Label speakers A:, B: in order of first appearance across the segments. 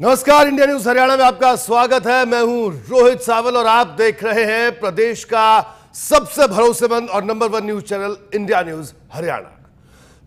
A: नमस्कार, India news Haryana में आपका स्वागत है। मैं हूं रोहित सावल और आप देख रहे हैं प्रदेश का सबसे भरोसेमंद और number 1 news channel India news Haryana.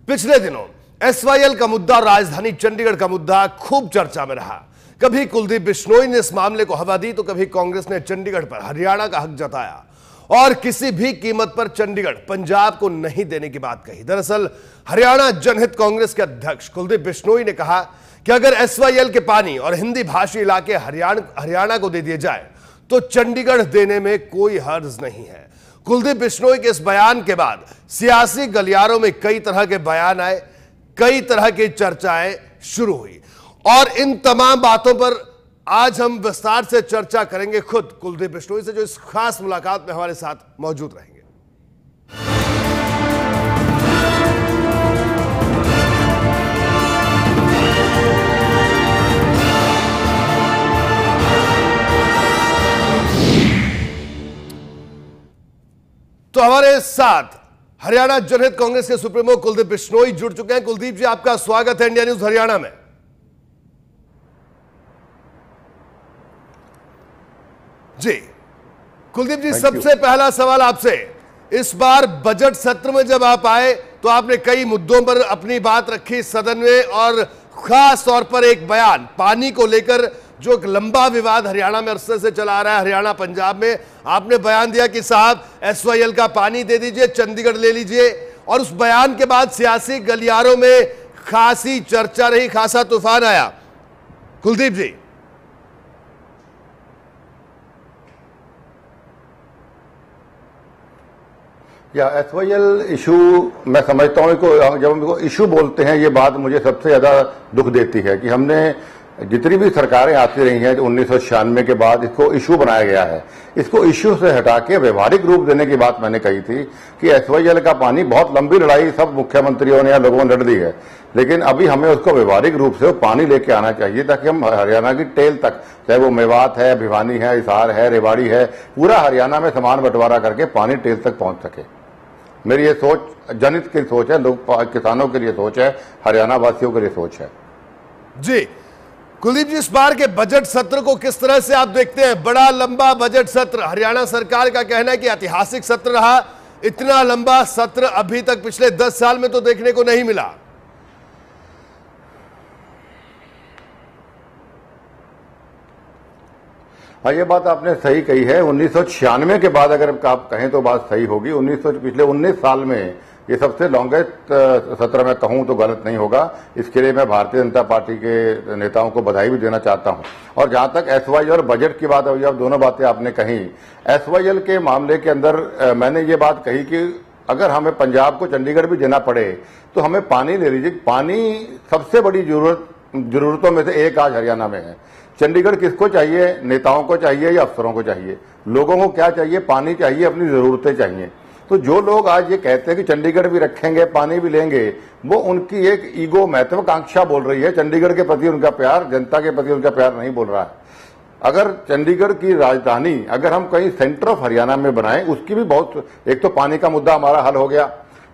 A: पिछले दिनों एसवाईएल का मुद्दा और राजधानी चंडीगढ़ का मुद्दा खूब चर्चा में रहा। कभी कुलदीप बिश्नोई ने इस मामले को हवा दी तो कभी कांग्रेस ने चंडीगढ़ पर हरियाणा का हक जताया और किसी भी कीमत पर चंडीगढ़ पंजाब को नहीं देने की बात कही। दरअसल हरियाणा जनहित कांग्रेस के अध्यक्ष कुलदीप बिश्नोई ने कहा कि अगर एसवाईएल के पानी और हिंदी भाषी इलाके हरियाणा को दे दिए जाए तो चंडीगढ़ देने में कोई हर्ज नहीं है। कुलदीप बिश्नोई के इस बयान के बाद सियासी गलियारों में कई तरह के बयान आए, कई तरह की चर्चाएं शुरू हुई और इन तमाम बातों पर आज हम विस्तार से चर्चा करेंगे खुद कुलदीप बिश्नोई से, जो इस खास मुलाकात में हमारे साथ मौजूद रहेंगे। तो हमारे साथ हरियाणा जनहित कांग्रेस के सुप्रीमो कुलदीप बिश्नोई जुड़ चुके हैं। कुलदीप जी, आपका स्वागत है इंडिया न्यूज हरियाणा में। जी कुलदीप जी, सबसे पहला सवाल आपसे, इस बार बजट सत्र में जब आप आए तो आपने कई मुद्दों पर अपनी बात रखी सदन में और खास तौर पर एक बयान पानी को लेकर जो एक लंबा विवाद हरियाणा में अरसे से चला आ रहा है, हरियाणा पंजाब में, आपने बयान दिया कि साहब एसवाईएल का पानी दे दीजिए, चंडीगढ़ ले लीजिए। और उस बयान के बाद सियासी गलियारों में खासी चर्चा रही, खासा तूफान आया। कुलदीप जी,
B: या एसवाईएल इशू मैं समझता हूं कि जब हम इसको इशू बोलते हैं, ये बात मुझे सबसे ज्यादा दुख देती है कि हमने जितनी भी सरकारें आती रही हैं 1996 के बाद इसको इशू बनाया गया है। इसको इशू से हटा के व्यवहारिक रूप देने की बात मैंने कही थी कि एसवाईएल का पानी, बहुत लंबी लड़ाई सब मुख्यमंत्रियों ने या लोगों ने लड़ दी है, लेकिन अभी हमें उसको व्यवहारिक रूप से पानी लेके आना चाहिए ताकि हम हरियाणा की टेल तक, चाहे वो मेवात है, भिवानी है, हिसार है, रेवाड़ी है, पूरा हरियाणा में समान बंटवारा करके पानी टेल तक पहुंच सके। मेरी ये सोच जनहित की सोच है, लोग किसानों के लिए सोच है, हरियाणा वासियों के लिए सोच है।
A: जी कुलदीप जी, इस बार के बजट सत्र को किस तरह से आप देखते हैं? बड़ा लंबा बजट सत्र, हरियाणा सरकार का कहना है कि ऐतिहासिक सत्र रहा। इतना लंबा सत्र अभी तक पिछले 10 साल में तो देखने को नहीं मिला।
B: हाँ, ये बात आपने सही कही है। 1996 के बाद अगर आप कहें तो बात सही होगी। पिछले 19 साल में ये सबसे लॉन्गेस्ट सत्र में कहूं तो गलत नहीं होगा। इसके लिए मैं भारतीय जनता पार्टी के नेताओं को बधाई भी देना चाहता हूं। और जहां तक एसवाईएल और बजट की बात हुई, अब दोनों बातें आपने कही। एसवाईएल के मामले के अंदर मैंने ये बात कही कि अगर हमें पंजाब को चंडीगढ़ भी देना पड़े तो हमें पानी ले लीजिए। पानी सबसे बड़ी जरूरतों में से एक आज हरियाणा में है। चंडीगढ़ किसको चाहिए? नेताओं को चाहिए या अफसरों को चाहिए? लोगों को क्या चाहिए? पानी चाहिए, अपनी जरूरतें चाहिए। तो जो लोग आज ये कहते हैं कि चंडीगढ़ भी रखेंगे, पानी भी लेंगे, वो उनकी एक ईगो, महत्वाकांक्षा बोल रही है। चंडीगढ़ के प्रति उनका प्यार, जनता के प्रति उनका प्यार नहीं बोल रहा है। अगर चंडीगढ़ की राजधानी अगर हम कहीं सेंटर ऑफ हरियाणा में बनाएं, उसकी भी बहुत, एक तो पानी का मुद्दा हमारा हल हो गया।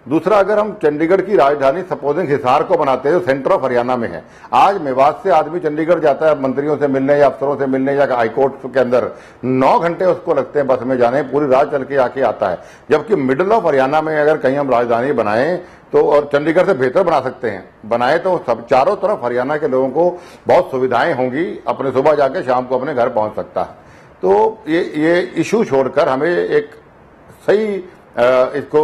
B: दूसरा, अगर हम चंडीगढ़ की राजधानी सपोजिंग हिसार को बनाते हैं जो सेंटर ऑफ हरियाणा में है, आज मेवात से आदमी चंडीगढ़ जाता है मंत्रियों से मिलने या अफसरों से मिलने या हाईकोर्ट के अंदर, 9 घंटे उसको लगते हैं बस में जाने, पूरी रात चल के आके आता है। जबकि मिडिल ऑफ हरियाणा में अगर कहीं हम राजधानी बनाएं तो, और चंडीगढ़ से बेहतर बना सकते हैं, बनाए तो सब चारों तरफ हरियाणा के लोगों को बहुत सुविधाएं होंगी, अपने सुबह जाके शाम को अपने घर पहुंच सकता है। तो ये इशू छोड़कर हमें एक सही इसको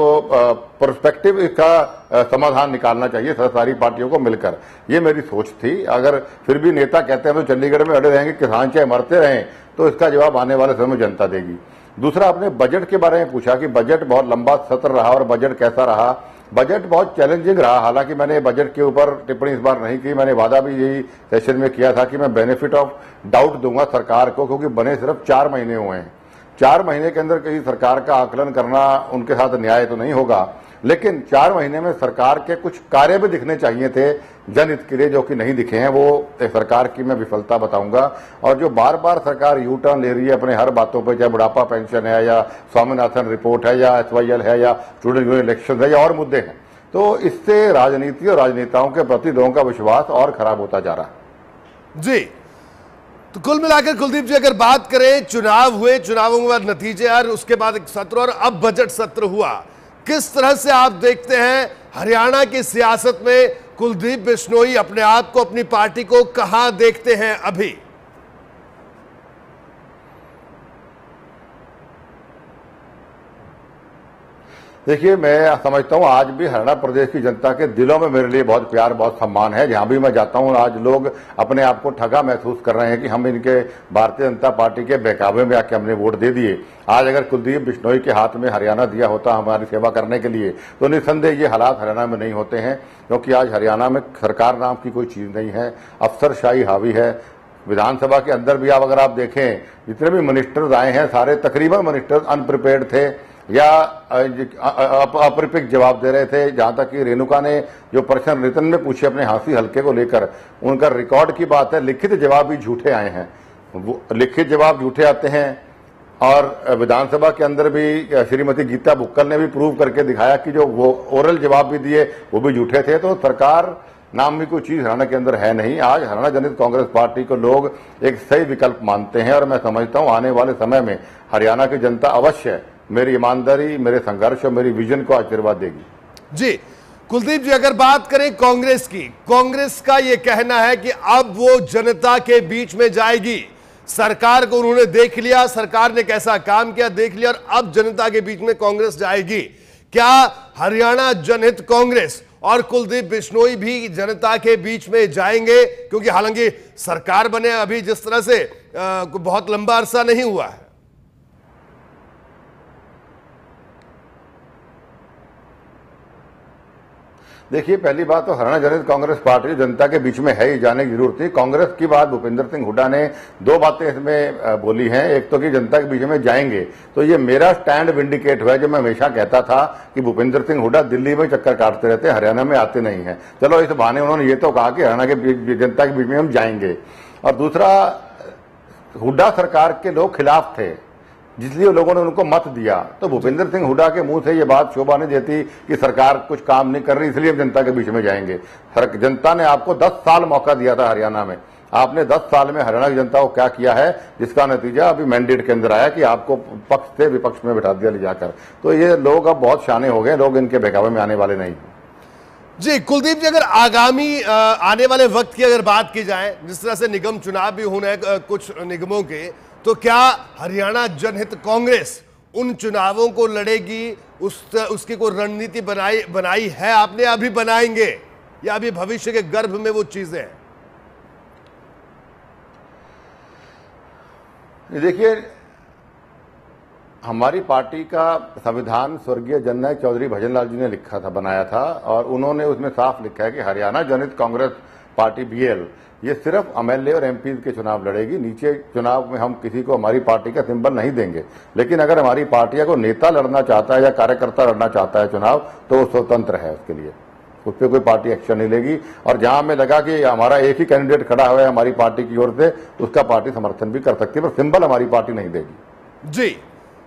B: पर्सपेक्टिव, इसका समाधान निकालना चाहिए सारी पार्टियों को मिलकर। ये मेरी सोच थी। अगर फिर भी नेता कहते हैं तो चंडीगढ़ में अड़े रहेंगे, किसान चाहे मरते रहें, तो इसका जवाब आने वाले समय में जनता देगी। दूसरा, आपने बजट के बारे में पूछा कि बजट बहुत लंबा सत्र रहा और बजट कैसा रहा। बजट बहुत चैलेंजिंग रहा। हालांकि मैंने बजट के ऊपर टिप्पणी इस बार नहीं की। मैंने वादा भी यही सेशन में किया था कि मैं बेनिफिट ऑफ डाउट दूंगा सरकार को, क्योंकि बने सिर्फ 4 महीने हुए हैं। 4 महीने के अंदर कहीं सरकार का आकलन करना उनके साथ न्याय तो नहीं होगा, लेकिन 4 महीने में सरकार के कुछ कार्य भी दिखने चाहिए थे जनहित के लिए, जो कि नहीं दिखे हैं। वो सरकार की मैं विफलता बताऊंगा। और जो बार बार सरकार यू टर्न ले रही है अपने हर बातों पर, चाहे बुढ़ापा पेंशन है या स्वामीनाथन रिपोर्ट है या एसवाईएल है या स्टूडेंट यूनियन इलेक्शन है या और मुद्दे हैं, तो इससे राजनीति और राजनेताओं के प्रति लोगों का विश्वास और खराब होता जा रहा है।
A: जी तो कुल मिलाकर कुलदीप जी अगर बात करें, चुनाव हुए, चुनावों के बाद नतीजे और उसके बाद एक सत्र और अब बजट सत्र हुआ, किस तरह से आप देखते हैं हरियाणा की सियासत में कुलदीप बिश्नोई अपने आप को, अपनी पार्टी को कहां देखते हैं अभी?
B: देखिए, मैं समझता हूं आज भी हरियाणा प्रदेश की जनता के दिलों में मेरे लिए बहुत प्यार, बहुत सम्मान है। जहां भी मैं जाता हूं आज लोग अपने आप को ठगा महसूस कर रहे हैं कि हम इनके भारतीय जनता पार्टी के बहकावे में आके हमने वोट दे दिए। आज अगर कुलदीप बिश्नोई के हाथ में हरियाणा दिया होता हमारी सेवा करने के लिए, तो निस्संदेह ये हालात हरियाणा में नहीं होते हैं, क्योंकि आज हरियाणा में सरकार नाम की कोई चीज नहीं है, अफसरशाही हावी है। विधानसभा के अंदर भी अगर आप देखें, जितने भी मिनिस्टर्स आए हैं सारे तकरीबन मिनिस्टर्स अनप्रिपेयर्ड थे या अपरिपक्व जवाब दे रहे थे। जहां तक कि रेणुका ने जो प्रश्न रिटर्न में पूछे अपने हाँसी हल्के को लेकर, उनका रिकॉर्ड की बात है, लिखित जवाब भी झूठे आए हैं। वो लिखित जवाब झूठे आते हैं। और विधानसभा के अंदर भी श्रीमती गीता बुक्कल ने भी प्रूव करके दिखाया कि जो वो ओरल जवाब भी दिए वो भी झूठे थे। तो सरकार नाम की कोई चीज हरियाणा के अंदर है नहीं। आज हरियाणा जनहित कांग्रेस पार्टी को लोग एक सही विकल्प मानते हैं और मैं समझता हूं आने वाले समय में हरियाणा की जनता अवश्य मेरी ईमानदारी, मेरे संघर्ष और मेरी विजन को आशीर्वाद देगी।
A: जी कुलदीप जी, अगर बात करें कांग्रेस की, कांग्रेस का यह कहना है कि अब वो जनता के बीच में जाएगी। सरकार को उन्होंने देख लिया, सरकार ने कैसा काम किया देख लिया, और अब जनता के बीच में कांग्रेस जाएगी। क्या हरियाणा जनहित कांग्रेस और कुलदीप बिश्नोई भी जनता के बीच में जाएंगे? क्योंकि हालांकि सरकार बने अभी जिस तरह से बहुत लंबा अरसा नहीं हुआ है।
B: देखिए, पहली बात तो हरियाणा जनहित कांग्रेस पार्टी जनता के बीच में है ही, जाने की जरूरत नहीं। कांग्रेस की बात भूपेंद्र सिंह हुड्डा ने दो बातें इसमें बोली हैं। एक तो कि जनता के बीच में जाएंगे, तो ये मेरा स्टैंड विंडिकेट हुआ है। जो मैं हमेशा कहता था कि भूपेंद्र सिंह हुड्डा दिल्ली में चक्कर काटते रहते हैं, हरियाणा में आते नहीं है। चलो इस बहाने उन्होंने ये तो कहा कि हरियाणा के जनता के बीच में हम जाएंगे। और दूसरा, हुड्डा सरकार के लोग खिलाफ थे, जिसलिए लोगों ने उनको मत दिया। तो भूपेंद्र सिंह हुड्डा के मुंह से ये बात शोभा नहीं देती कि सरकार कुछ काम नहीं कर रही, इसलिए हम जनता के बीच में जाएंगे। जनता ने आपको 10 साल मौका दिया था हरियाणा में। आपने 10 साल में हरियाणा की जनता को क्या किया है, जिसका नतीजा अभी मैंडेट के अंदर आया कि आपको पक्ष से विपक्ष में बिठा दिया ले जाकर। तो ये लोग अब बहुत शाने हो गए, लोग इनके बहकावे में आने वाले नहीं।
A: जी कुलदीप जी, अगर आगामी आने वाले वक्त की अगर बात की जाए, जिस तरह से निगम चुनाव भी होने कुछ निगमों के, तो क्या हरियाणा जनहित कांग्रेस उन चुनावों को लड़ेगी? उसकी कोई रणनीति बनाई है आपने, अभी बनाएंगे, या अभी भविष्य के गर्भ में वो चीजें हैं?
B: देखिए, हमारी पार्टी का संविधान स्वर्गीय जननायक चौधरी भजनलाल जी ने लिखा था, बनाया था, और उन्होंने उसमें साफ लिखा है कि हरियाणा जनहित कांग्रेस पार्टी बीएल ये सिर्फ एमएलए और एमपी के चुनाव लड़ेगी। नीचे चुनाव में हम किसी को हमारी पार्टी का सिंबल नहीं देंगे। लेकिन अगर हमारी पार्टी को नेता लड़ना चाहता है या कार्यकर्ता लड़ना चाहता है चुनाव, तो वो स्वतंत्र है, उसके लिए उस पर कोई पार्टी एक्शन नहीं लेगी। और जहां हमें लगा कि हमारा एक ही कैंडिडेट खड़ा हुआ है हमारी पार्टी की ओर से, उसका पार्टी समर्थन भी कर सकती है, पर सिंबल हमारी पार्टी नहीं देगी।
A: जी,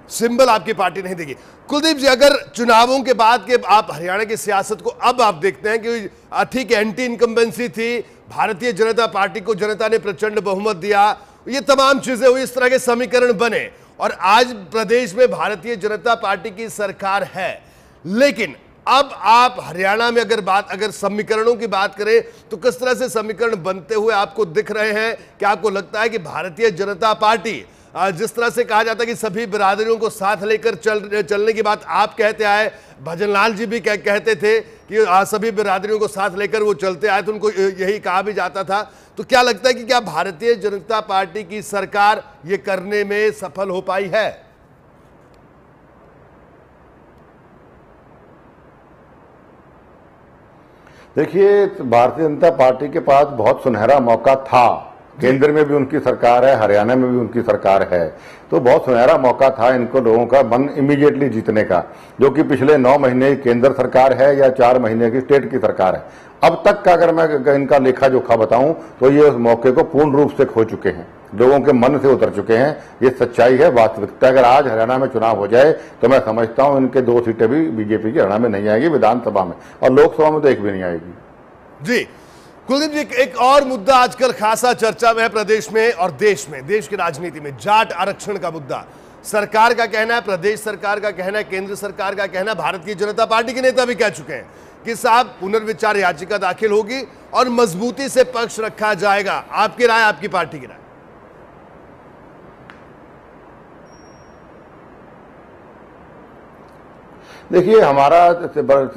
A: सिंबल आपकी पार्टी नहीं देगी। कुलदीप जी, अगर चुनावों के बाद के आप हरियाणा की सियासत को अब आप देखते हैं कि ठीक एंटी इनकम्बेंसी थी, भारतीय जनता पार्टी को जनता ने प्रचंड बहुमत दिया, ये तमाम चीजें हुई, इस तरह के समीकरण बने, और आज प्रदेश में भारतीय जनता पार्टी की सरकार है। लेकिन अब आप हरियाणा में अगर समीकरणों की बात करें, तो किस तरह से समीकरण बनते हुए आपको दिख रहे हैं? क्या आपको लगता है कि भारतीय जनता पार्टी, जिस तरह से कहा जाता है कि सभी बिरादरियों को साथ लेकर चलने की बात आप कहते आए, भजनलाल जी भी कहते थे कि सभी बिरादरियों को साथ लेकर वो चलते आए, तो उनको यही कहा भी जाता था। तो क्या लगता है कि क्या भारतीय जनता पार्टी की सरकार ये करने में सफल हो पाई है?
B: देखिए, भारतीय जनता पार्टी के पास बहुत सुनहरा मौका था। केंद्र में भी उनकी सरकार है, हरियाणा में भी उनकी सरकार है, तो बहुत सुनहरा मौका था इनको लोगों का मन इमीडिएटली जीतने का, जो कि पिछले 9 महीने केंद्र सरकार है या 4 महीने की स्टेट की सरकार है। अब तक का अगर मैं इनका लेखा जोखा बताऊं, तो ये उस मौके को पूर्ण रूप से खो चुके हैं, लोगों के मन से उतर चुके हैं। ये सच्चाई है, वास्तविकता। अगर आज हरियाणा में चुनाव हो जाए, तो मैं समझता हूं इनके 2 सीटें भी बीजेपी की हरियाणा में नहीं आएगी, विधानसभा में, और लोकसभा में तो एक भी नहीं आएगी।
A: जी, कुलदीप जी, एक और मुद्दा आजकल खासा चर्चा में है प्रदेश में और देश में, देश की राजनीति में, जाट आरक्षण का मुद्दा। सरकार का कहना है, प्रदेश सरकार का कहना है, केंद्र सरकार का कहना है, भारतीय जनता पार्टी के नेता भी कह चुके हैं कि साहब पुनर्विचार याचिका दाखिल होगी और मजबूती से पक्ष रखा जाएगा। आपकी राय, आपकी पार्टी की राय?
B: देखिए, हमारा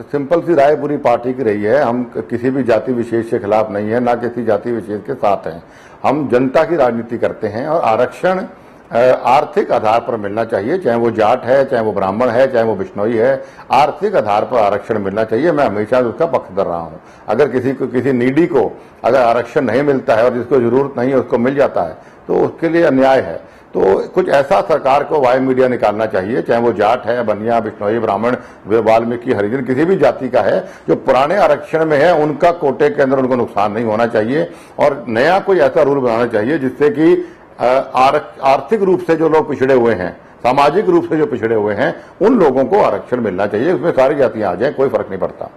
B: सिंपल सी राय पूरी पार्टी की रही है। हम किसी भी जाति विशेष के खिलाफ नहीं है, ना किसी जाति विशेष के साथ हैं। हम जनता की राजनीति करते हैं और आरक्षण आर्थिक आधार पर मिलना चाहिए, चाहे वो जाट है, चाहे वो ब्राह्मण है, चाहे वो बिश्नोई है। आर्थिक आधार पर आरक्षण मिलना चाहिए। मैं हमेशा उसका पक्षधर रहा हूं। अगर किसी नीडी को अगर आरक्षण नहीं मिलता है और जिसको जरूरत नहीं है उसको मिल जाता है तो उसके लिए अन्याय है। तो कुछ ऐसा सरकार को वाई मीडिया निकालना चाहिए, चाहे वो जाट है, बनिया, बिश्नोई, ब्राह्मण, वाल्मीकि, हरिजन, किसी भी जाति का है, जो पुराने आरक्षण में है उनका कोटे के अंदर उनको नुकसान नहीं होना चाहिए। और नया कोई ऐसा रूल बनाना चाहिए जिससे कि आर्थिक रूप से जो लोग पिछड़े हुए हैं, सामाजिक रूप से जो पिछड़े हुए हैं, उन लोगों को आरक्षण मिलना चाहिए। उसमें सारी जातियां आ जाए, कोई फर्क नहीं पड़ता।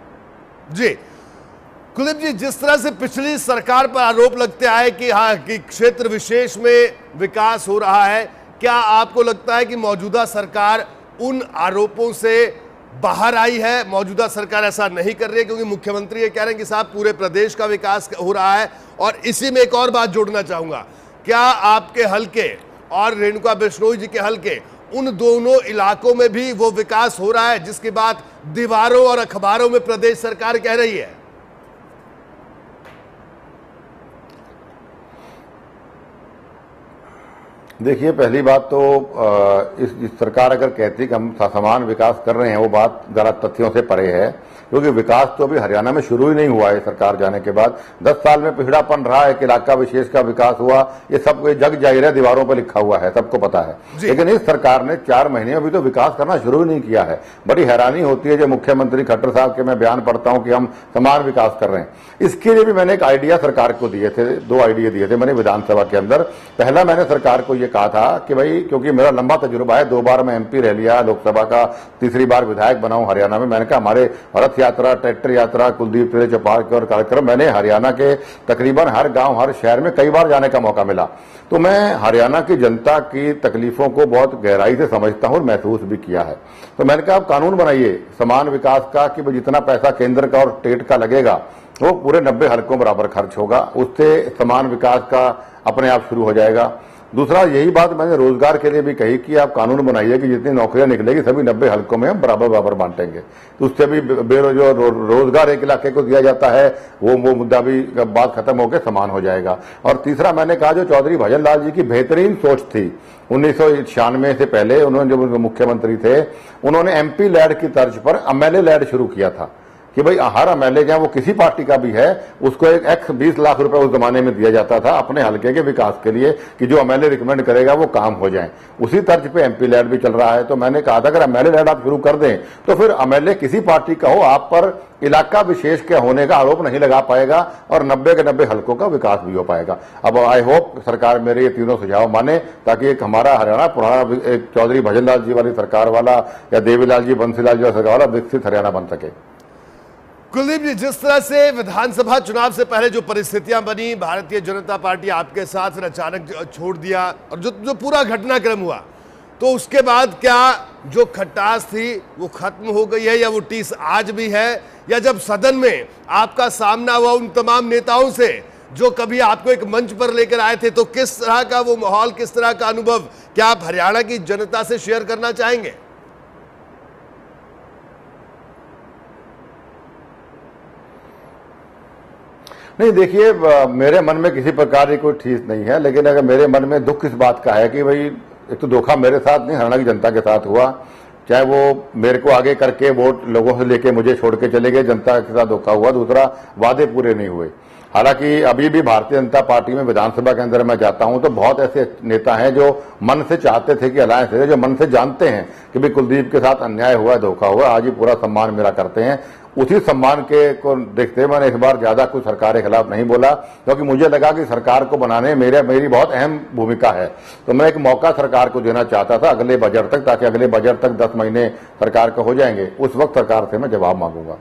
A: जी कुलदीप जी, जिस तरह से पिछली सरकार पर आरोप लगते आए कि हाँ कि क्षेत्र विशेष में विकास हो रहा है, क्या आपको लगता है कि मौजूदा सरकार उन आरोपों से बाहर आई है? मौजूदा सरकार ऐसा नहीं कर रही है क्योंकि मुख्यमंत्री ये कह रहे हैं कि साहब पूरे प्रदेश का विकास हो रहा है। और इसी में एक और बात जोड़ना चाहूंगा, क्या आपके हलके और रेणुका बिश्नोई जी के हलके, उन दोनों इलाकों में भी वो विकास हो रहा है जिसकी बात दीवारों और अखबारों में प्रदेश सरकार कह रही है?
B: देखिए, पहली बात तो इस सरकार अगर कहती कि हम समान विकास कर रहे हैं, वो बात गलत तथ्यों से परे है। क्योंकि विकास तो अभी हरियाणा में शुरू ही नहीं हुआ है सरकार जाने के बाद। 10 साल में पिछड़ापन रहा है कि इलाका विशेष का विकास हुआ, ये सब जग जाहिर है, दीवारों पर लिखा हुआ है, सबको पता है। लेकिन इस सरकार ने 4 महीने अभी तो विकास करना शुरू ही नहीं किया है। बड़ी हैरानी होती है जब मुख्यमंत्री खट्टर साहब के मैं बयान पढ़ता हूं कि हम समान विकास कर रहे हैं। इसके लिए भी मैंने एक आइडिया सरकार को दिए थे, 2 आइडिया दिए थे मैंने विधानसभा के अंदर। पहला मैंने सरकार को ये कहा था कि भाई, क्योंकि मेरा लंबा तजुर्बा है, 2 बार मैं एमपी रह लिया लोकसभा का, तीसरी बार विधायक बना हूं हरियाणा में। मैंने कहा हमारे रथ यात्रा, ट्रैक्टर यात्रा, कुलदीप तिले चौपाल और कार्यक्रम, मैंने हरियाणा के तकरीबन हर गांव, हर शहर में कई बार जाने का मौका मिला। तो मैं हरियाणा की जनता की तकलीफों को बहुत गहराई से समझता हूं और महसूस भी किया है। तो मैंने कहा आप कानून बनाइए समान विकास का कि जितना पैसा केंद्र का और स्टेट का लगेगा वो पूरे 90 हलकों बराबर खर्च होगा, उससे समान विकास का अपने आप शुरू हो जाएगा। दूसरा, यही बात मैंने रोजगार के लिए भी कही कि आप कानून बनाइए कि जितनी नौकरियां निकलेगी सभी 90 हलकों में हम बराबर बराबर बांटेंगे। तो उससे भी रोजगार एक इलाके को दिया जाता है, वो मुद्दा भी बात खत्म होकर समान हो जाएगा। और तीसरा मैंने कहा, जो चौधरी भजन लाल जी की बेहतरीन सोच थी 1996 से पहले, उन्होंने जब मुख्यमंत्री थे, उन्होंने एमपी लैड की तर्ज पर एमएलए लैड शुरू किया था कि भाई हर एमएलए, चाहे वो किसी पार्टी का भी है, उसको एक 20 लाख रुपए उस जमाने में दिया जाता था अपने हलके के विकास के लिए कि जो एमएलए रिकमेंड करेगा वो काम हो जाए। उसी तर्ज पे एमपी लैड भी चल रहा है। तो मैंने कहा था अगर एमएलए लैड आप शुरू कर दें तो फिर एमएलए किसी पार्टी का हो, आप पर इलाका विशेष के होने का आरोप नहीं लगा पाएगा और 90 के 90 हलकों का विकास भी हो पाएगा। अब आई होप सरकार मेरे ये तीनों सुझाव माने ताकि एक हमारा हरियाणा पुराना एक चौधरी भजन लाल जी वाली सरकार वाला या देवीलाल जी, बंसीलाल जी वाला सरकार वाला विकसित हरियाणा बन सके।
A: कुलदीप जी, जिस तरह से विधानसभा चुनाव से पहले जो परिस्थितियां बनी, भारतीय जनता पार्टी आपके साथ फिर अचानक छोड़ दिया और जो पूरा घटनाक्रम हुआ, तो उसके बाद क्या जो खटास थी वो खत्म हो गई है या वो टीस आज भी है? या जब सदन में आपका सामना हुआ उन तमाम नेताओं से जो कभी आपको एक मंच पर लेकर आए थे, तो किस तरह का वो माहौल, किस तरह का अनुभव क्या आप हरियाणा की जनता से शेयर करना चाहेंगे?
B: नहीं, देखिए, मेरे मन में किसी प्रकार की कोई ठेस नहीं है, लेकिन अगर मेरे मन में दुख इस बात का है कि भाई एक तो धोखा मेरे साथ नहीं, हरियाणा की जनता के साथ हुआ। चाहे वो मेरे को आगे करके वोट लोगों से लेके मुझे छोड़ के चले गए, जनता के साथ धोखा हुआ। दूसरा, वादे पूरे नहीं हुए। हालांकि अभी भी भारतीय जनता पार्टी में विधानसभा के अंदर मैं जाता हूं तो बहुत ऐसे नेता हैं जो मन से चाहते थे कि अलायंस है, जो मन से जानते हैं कि भाई कुलदीप के साथ अन्याय हुआ, धोखा हुआ, आज ही पूरा सम्मान मेरा करते हैं। उसी सम्मान के को देखते मैंने इस बार ज्यादा कुछ सरकार के खिलाफ नहीं बोला, क्योंकि मुझे लगा कि सरकार को बनाने मेरी बहुत अहम भूमिका है। तो मैं एक मौका सरकार को देना चाहता था अगले बजट तक, ताकि अगले बजट तक 10 महीने सरकार के हो जाएंगे, उस वक्त सरकार से मैं जवाब मांगूंगा।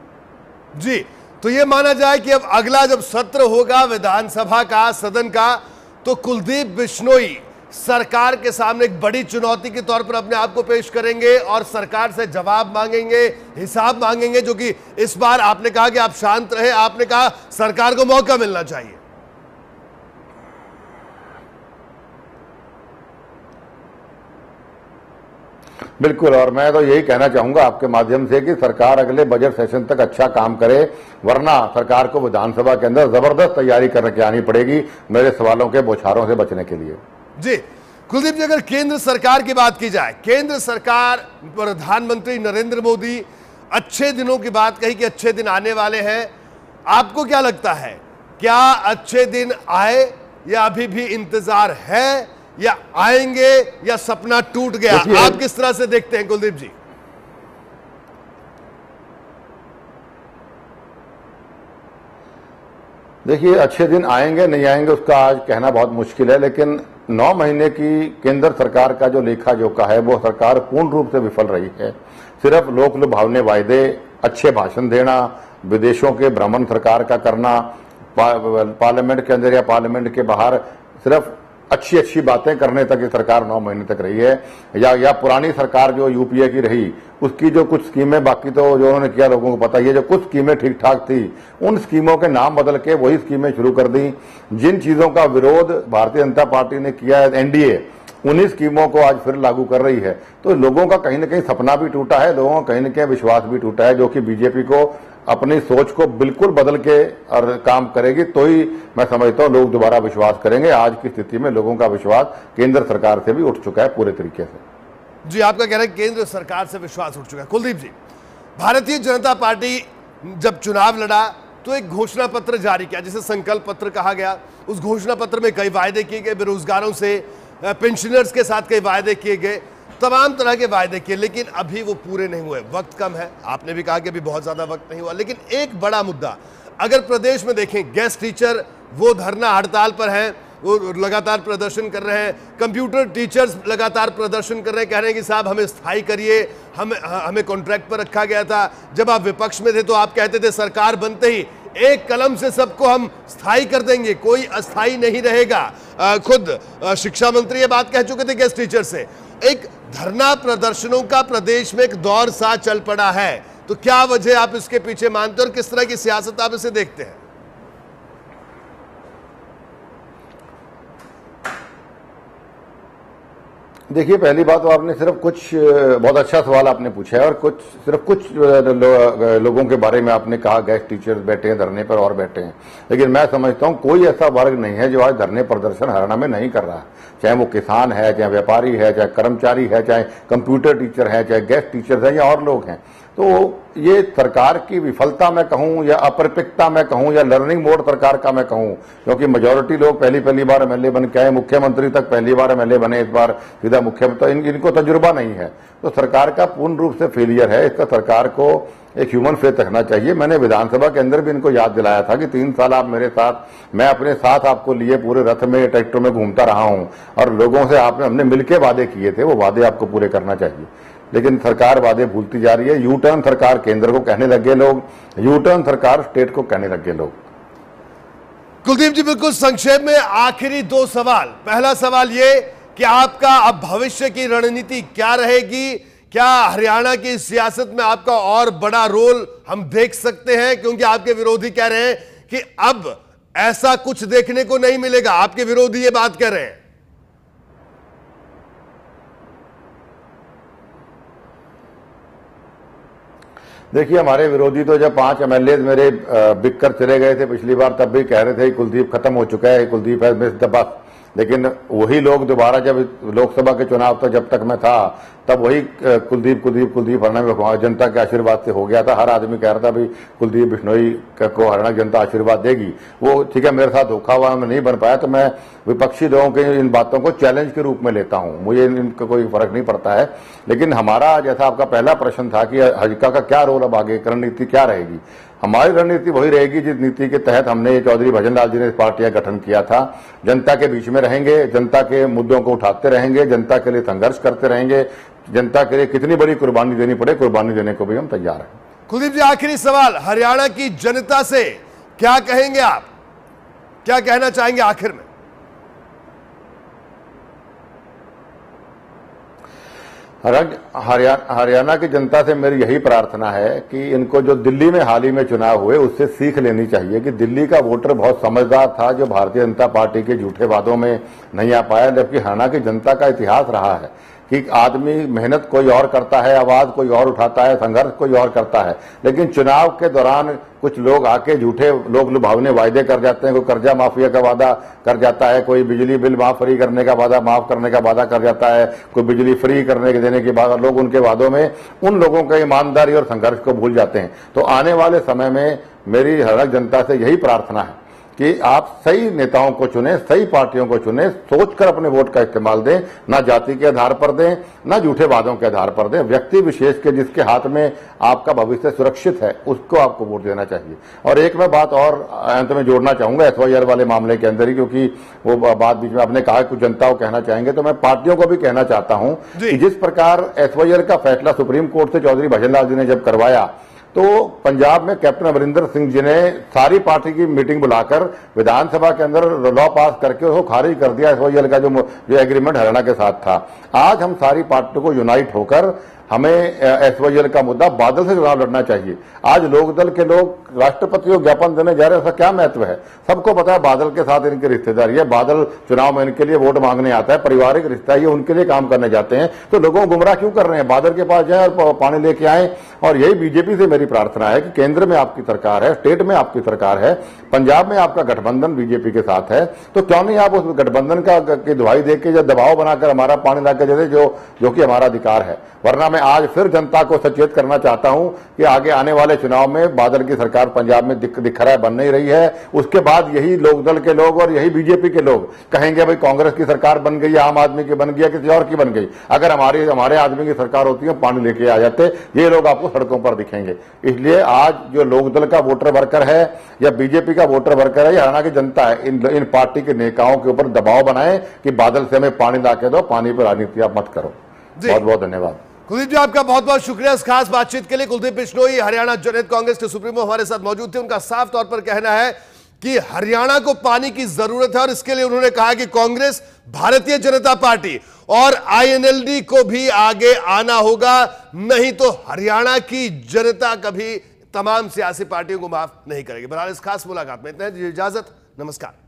A: जी, तो यह माना जाए कि अब अगला जब सत्र होगा विधानसभा का, सदन का, तो कुलदीप बिश्नोई सरकार के सामने एक बड़ी चुनौती के तौर पर अपने आप को पेश करेंगे और सरकार से जवाब मांगेंगे, हिसाब मांगेंगे। जो कि इस बार आपने कहा कि आप शांत रहे, आपने कहा सरकार को मौका मिलना चाहिए।
B: बिल्कुल, और मैं तो यही कहना चाहूंगा आपके माध्यम से कि सरकार अगले बजट सेशन तक अच्छा काम करे, वरना सरकार को विधानसभा के अंदर जबरदस्त तैयारी करके आनी पड़ेगी मेरे सवालों के बौछारों से बचने के लिए।
A: जी कुलदीप जी, अगर केंद्र सरकार की बात की जाए, केंद्र सरकार, प्रधानमंत्री नरेंद्र मोदी अच्छे दिनों की बात कही कि अच्छे दिन आने वाले हैं। आपको क्या लगता है, क्या अच्छे दिन आए या अभी भी इंतजार है, या आएंगे या सपना टूट गया? आप किस तरह से देखते हैं कुलदीप जी?
B: देखिए, अच्छे दिन आएंगे नहीं आएंगे उसका आज कहना बहुत मुश्किल है, लेकिन 9 महीने की केंद्र सरकार का जो लेखा जोखा है वो सरकार पूर्ण रूप से विफल रही है। सिर्फ लोक लुभावने वायदे, अच्छे भाषण देना, विदेशों के भ्रमण सरकार का करना, पार्लियामेंट के अंदर या पार्लियामेंट के बाहर सिर्फ अच्छी अच्छी बातें करने तक ये सरकार 9 महीने तक रही है। या पुरानी सरकार जो यूपीए की रही, उसकी जो कुछ स्कीमें, बाकी तो जो उन्होंने किया लोगों को पता ही है, जो कुछ स्कीमें ठीक ठाक थी उन स्कीमों के नाम बदल के वही स्कीमें शुरू कर दी। जिन चीजों का विरोध भारतीय जनता पार्टी ने किया है, एनडीए उन्हीं स्कीमों को आज फिर लागू कर रही है। तो लोगों का कहीं ना कहीं सपना भी टूटा है, लोगों का कहीं ना कहीं विश्वास भी टूटा है, जो कि बीजेपी को अपनी सोच को बिल्कुल बदल के और काम करेगी तो ही मैं समझता हूं लोग दोबारा विश्वास करेंगे। आज की स्थिति में लोगों का विश्वास केंद्र सरकार से भी उठ चुका है पूरे तरीके से।
A: जी, आपका कहना है केंद्र सरकार से विश्वास उठ चुका है। कुलदीप जी, भारतीय जनता पार्टी जब चुनाव लड़ा तो एक घोषणा पत्र जारी किया, जिसे संकल्प पत्र कहा गया। उस घोषणा पत्र में कई वायदे किए गए, बेरोजगारों से, पेंशनर्स के साथ कई वायदे किए गए, तमाम तरह के वायदे किए, लेकिन अभी वो पूरे नहीं हुए। वक्त कम है, आपने भी कहा कि अभी बहुत ज्यादा वक्त नहीं हुआ। लेकिन एक बड़ा मुद्दा, अगर प्रदेश में देखें, गेस्ट टीचर वो धरना हड़ताल पर हैं, वो लगातार प्रदर्शन कर रहे हैं। कंप्यूटर टीचर्स लगातार प्रदर्शन कर रहे हैं, कह रहे हैं कि साहब हमें स्थायी करिए, हमें कॉन्ट्रैक्ट पर रखा गया था। जब आप विपक्ष में थे तो आप कहते थे सरकार बनते ही एक कलम से सबको हम स्थायी कर देंगे, कोई अस्थायी नहीं रहेगा। खुद शिक्षा मंत्री ये बात कह चुके थे गेस्ट टीचर से। एक धरना प्रदर्शनों का प्रदेश में एक दौर सा चल पड़ा है, तो क्या वजह आप इसके पीछे मानते हैं और किस तरह की सियासत आप इसे देखते हैं?
B: देखिए, पहली बात तो आपने सिर्फ कुछ बहुत अच्छा सवाल आपने पूछा है, और सिर्फ कुछ लोगों के बारे में आपने कहा गेस्ट टीचर्स बैठे हैं धरने पर और बैठे हैं। लेकिन मैं समझता हूं कोई ऐसा वर्ग नहीं है जो आज धरने प्रदर्शन हरियाणा में नहीं कर रहा है, चाहे वो किसान है, चाहे व्यापारी है, चाहे कर्मचारी है, चाहे कंप्यूटर टीचर है, चाहे गेस्ट टीचर्स है, या और लोग हैं। तो ये सरकार की विफलता मैं कहूं या अपरिपक्वता मैं कहूं या लर्निंग मोड सरकार का मैं कहूं, क्योंकि मेजोरिटी लोग पहली बार एमएलए बन के आए, मुख्यमंत्री तक पहली बार एमएलए बने, इस बार सीधा मुख्यमंत्री, इनको तजुर्बा नहीं है। तो सरकार का पूर्ण रूप से फेलियर है। इसका सरकार को एक ह्यूमन फेथ रखना चाहिए। मैंने विधानसभा के अंदर भी इनको याद दिलाया था कि 3 साल आप मेरे साथ, मैं अपने साथ आपको लिए पूरे रथ में, ट्रैक्टर में घूमता रहा हूं, और लोगों से हमने मिलकर वादे किए थे, वो वादे आपको पूरे करना चाहिए। लेकिन सरकार वादे भूलती जा रही है। यू टर्न सरकार केंद्र को कहने लगे लोग, यू टर्न सरकार स्टेट को कहने लगे लोग।
A: कुलदीप जी, बिल्कुल संक्षेप में आखिरी 2 सवाल। पहला सवाल ये कि आपका अब भविष्य की रणनीति क्या रहेगी? क्या हरियाणा की सियासत में आपका और बड़ा रोल हम देख सकते हैं? क्योंकि आपके विरोधी कह रहे हैं कि अब ऐसा कुछ देखने को नहीं मिलेगा, आपके विरोधी ये बात कह रहे हैं।
B: देखिए, हमारे विरोधी तो जब 5 एमएलए मेरे बिककर चले गए थे पिछली बार, तब भी कह रहे थे कुलदीप खत्म हो चुका है, कुलदीप है मिस द बस। लेकिन वही लोग दोबारा जब लोकसभा के चुनाव तक जब तक मैं था, तब वही कुलदीप हरियाणा में जनता के आशीर्वाद से हो गया था। हर आदमी कह रहा था भाई कुलदीप बिश्नोई को हरियाणा जनता आशीर्वाद देगी। वो ठीक है, मेरे साथ धोखा हुआ, मैं नहीं बन पाया, तो मैं विपक्षी लोगों के इन बातों को चैलेंज के रूप में लेता हूं, मुझे इनका कोई फर्क नहीं पड़ता है। लेकिन हमारा, जैसा आपका पहला प्रश्न था कि हजका का क्या रोल, अब आगे रणनीति क्या रहेगी, हमारी रणनीति वही रहेगी जिस नीति के तहत हमने चौधरी भजन लाल जी ने पार्टियां गठन किया था। जनता के बीच में रहेंगे, जनता के मुद्दों को उठाते रहेंगे, जनता के लिए संघर्ष करते रहेंगे, जनता के लिए कितनी बड़ी कुर्बानी देनी पड़े, कुर्बानी देने को भी हम तैयार हैं।
A: कुलदीप जी, आखिरी सवाल, हरियाणा की जनता से क्या कहेंगे आप, क्या कहना चाहेंगे आखिर में?
B: हरियाणा की जनता से मेरी यही प्रार्थना है कि इनको जो दिल्ली में हाल ही में चुनाव हुए उससे सीख लेनी चाहिए कि दिल्ली का वोटर बहुत समझदार था जो भारतीय जनता पार्टी के झूठे वादों में नहीं आ पाया, जबकि हरियाणा की जनता का इतिहास रहा है कि आदमी मेहनत कोई और करता है, आवाज कोई और उठाता है, संघर्ष कोई और करता है, लेकिन चुनाव के दौरान कुछ लोग आके झूठे लोग लुभावने वायदे कर जाते हैं। कोई कर्जा माफिया का वादा कर जाता है, कोई बिजली बिल माफ फ्री करने का वादा माफ करने का वादा कर जाता है, कोई बिजली फ्री करने के देने के बाद लोग उनके वादों में उन लोगों का ईमानदारी और संघर्ष को भूल जाते हैं। तो आने वाले समय में मेरी हरियाणा जनता से यही प्रार्थना है कि आप सही नेताओं को चुने, सही पार्टियों को चुने, सोचकर अपने वोट का इस्तेमाल दें, ना जाति के आधार पर दें, ना झूठे वादों के आधार पर दें। व्यक्ति विशेष के जिसके हाथ में आपका भविष्य सुरक्षित है उसको आपको वोट देना चाहिए। और एक मैं बात और अंत में जोड़ना चाहूंगा SYR वाले मामले के अंदर ही, क्योंकि वो बात बीच में आपने कहा कुछ जनता को कहना चाहेंगे, तो मैं पार्टियों को भी कहना चाहता हूं कि जिस प्रकार SYR का फैसला सुप्रीम कोर्ट से चौधरी भजन लाल जी ने जब करवाया, तो पंजाब में कैप्टन अमरिंदर सिंह जी ने सारी पार्टी की मीटिंग बुलाकर विधानसभा के अंदर लॉ पास करके उसको खारिज कर दिया। SYL का जो एग्रीमेंट हरियाणा के साथ था। आज हम सारी पार्टियों को यूनाइट होकर हमें SYL का मुद्दा बादल से चुनाव लड़ना चाहिए। आज लोकदल के लोग राष्ट्रपति को ज्ञापन देने जा रहे हैं, उसका क्या महत्व है? सबको पता है बादल के साथ इनकी रिश्तेदारी है, बादल चुनाव में इनके लिए वोट मांगने आता है, पारिवारिक रिश्ता है, ये उनके लिए काम करने जाते हैं। तो लोगों को गुमराह क्यों कर रहे हैं? बादल के पास जाए और पानी लेके आए। और यही बीजेपी से मेरी प्रार्थना है कि केंद्र में आपकी सरकार है, स्टेट में आपकी सरकार है, पंजाब में आपका गठबंधन बीजेपी के साथ है, तो क्यों नहीं आप उस गठबंधन की दुहाई देके या दबाव बनाकर हमारा पानी लाके दे दे, जो कि हमारा अधिकार है। वरना मैं आज फिर जनता को सचेत करना चाहता हूं कि आगे आने वाले चुनाव में बादल की सरकार पंजाब में दिख रहा है बन नहीं रही है। उसके बाद यही लोकदल के लोग और यही बीजेपी के लोग कहेंगे भाई कांग्रेस की सरकार बन गई, आम आदमी की बन गई, किसी और की बन गई। अगर हमारे आदमी की सरकार होती है पानी लेके आ जाते, ये लोग आपको सड़कों पर दिखेंगे। इसलिए आज जो लोकदल का वोटर वर्कर है या बीजेपी का वोटर वर्कर है या हरियाणा की जनता है, इन पार्टी के नेताओं के ऊपर दबाव बनाए कि बादल से हमें पानी ला के दो, पानी पर राजनीति आप मत करो। बहुत बहुत धन्यवाद।
A: कुलदीप जी, आपका बहुत बहुत शुक्रिया इस खास बातचीत के लिए। कुलदीप बिश्नोई हरियाणा जनहित कांग्रेस के सुप्रीमो हमारे साथ मौजूद थे। उनका साफ तौर पर कहना है कि हरियाणा को पानी की जरूरत है और इसके लिए उन्होंने कहा कि कांग्रेस, भारतीय जनता पार्टी और INLD को भी आगे आना होगा, नहीं तो हरियाणा की जनता कभी तमाम सियासी पार्टियों को माफ नहीं करेगी। बहरहाल इस खास मुलाकात में इतना ही, इजाजत, नमस्कार।